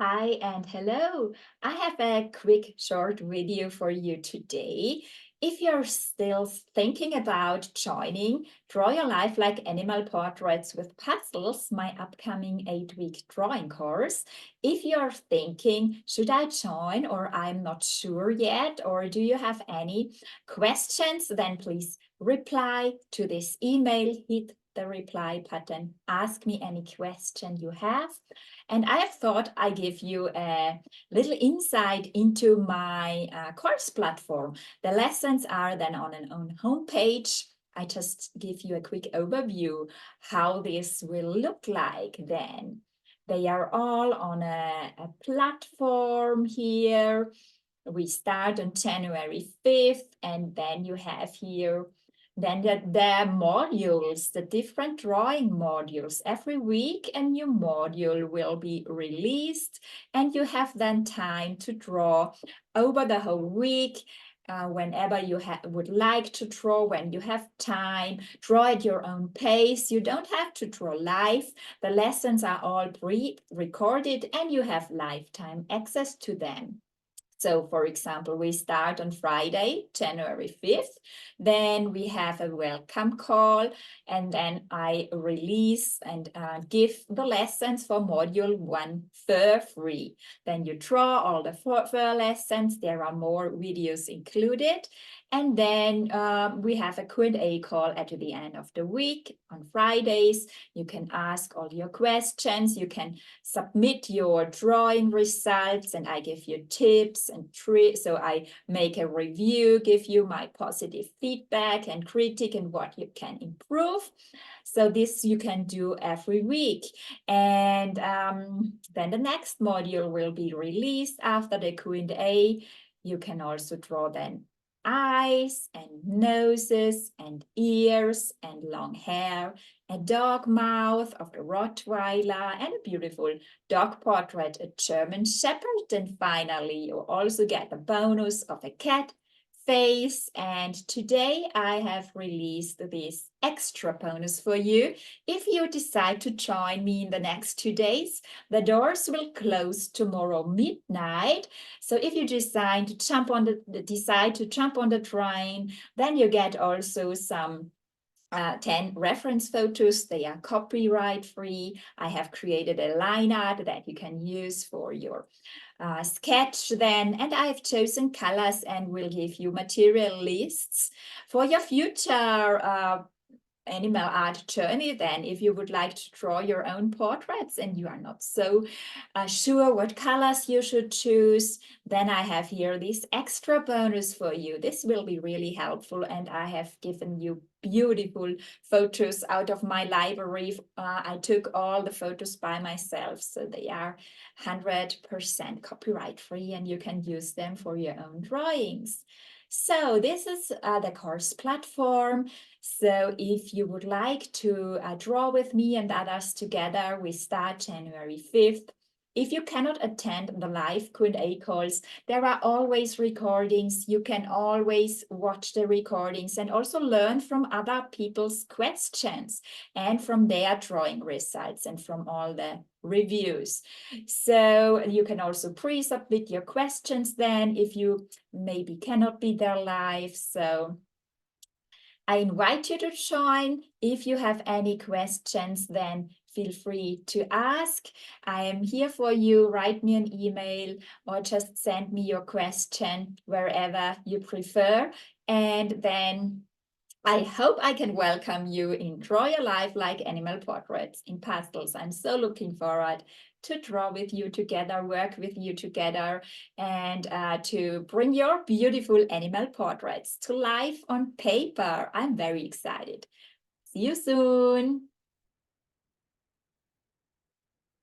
Hi and hello. I have a quick short video for you today. If you're still thinking about joining Draw Your Life Like Animal Portraits with Pastels, my upcoming 8-week drawing course, if you're thinking, should I join or I'm not sure yet, or do you have any questions, then please reply to this email, hit the reply button, ask me any question you have. And I have thought I give you a little insight into my course platform. The lessons are then on an own homepage. I just give you a quick overview how this will look like then. They are all on a platform here. We start on January 5th, and then you have here then the modules, the different drawing modules. Every week a new module will be released, and you have then time to draw over the whole week. Whenever you would like to draw, when you have time, draw at your own pace. You don't have to draw live. The lessons are all pre-recorded and you have lifetime access to them. So, for example, we start on Friday, January 5th. Then we have a welcome call, and then I release and give the lessons for module 1 for free. Then you draw all the four lessons. There are more videos included. And then we have a Q&A call at the end of the week on Fridays. You can ask all your questions. You can submit your drawing results, and I give you tips and tricks. So I make a review, give you my positive feedback and critique and what you can improve. So this you can do every week. And then the next module will be released after the Q&A. You can also draw then eyes and noses and ears and long hair, a dog mouth of the Rottweiler, and a beautiful dog portrait, a German Shepherd. And finally, you also get the bonus of a cat face. And today I have released this extra bonus for you. If you decide to join me in the next 2 days, the doors will close tomorrow midnight. So if you decide to jump on the train, then you get also some 10 reference photos. They are copyright free. I have created a line art that you can use for your sketch then, and I've chosen colors and will give you material lists for your future animal art journey. Then if you would like to draw your own portraits and you are not so sure what colors you should choose, then I have here this extra bonus for you. This will be really helpful, and I have given you beautiful photos out of my library. I took all the photos by myself, so they are 100% copyright free and you can use them for your own drawings. So this is the course platform. So if you would like to draw with me and others together, we start January 5th. If you cannot attend the live Q&A calls, there are always recordings. You can always watch the recordings and also learn from other people's questions and from their drawing results and from all the reviews. So you can also pre-submit your questions then if you maybe cannot be there live. So I invite you to join. If you have any questions, then feel free to ask. I am here for you. Write me an email or just send me your question wherever you prefer. And then I hope I can welcome you in Draw Your Life Like Animal Portraits in Pastels. I'm so looking forward to draw with you together, work with you together, and to bring your beautiful animal portraits to life on paper. I'm very excited. See you soon.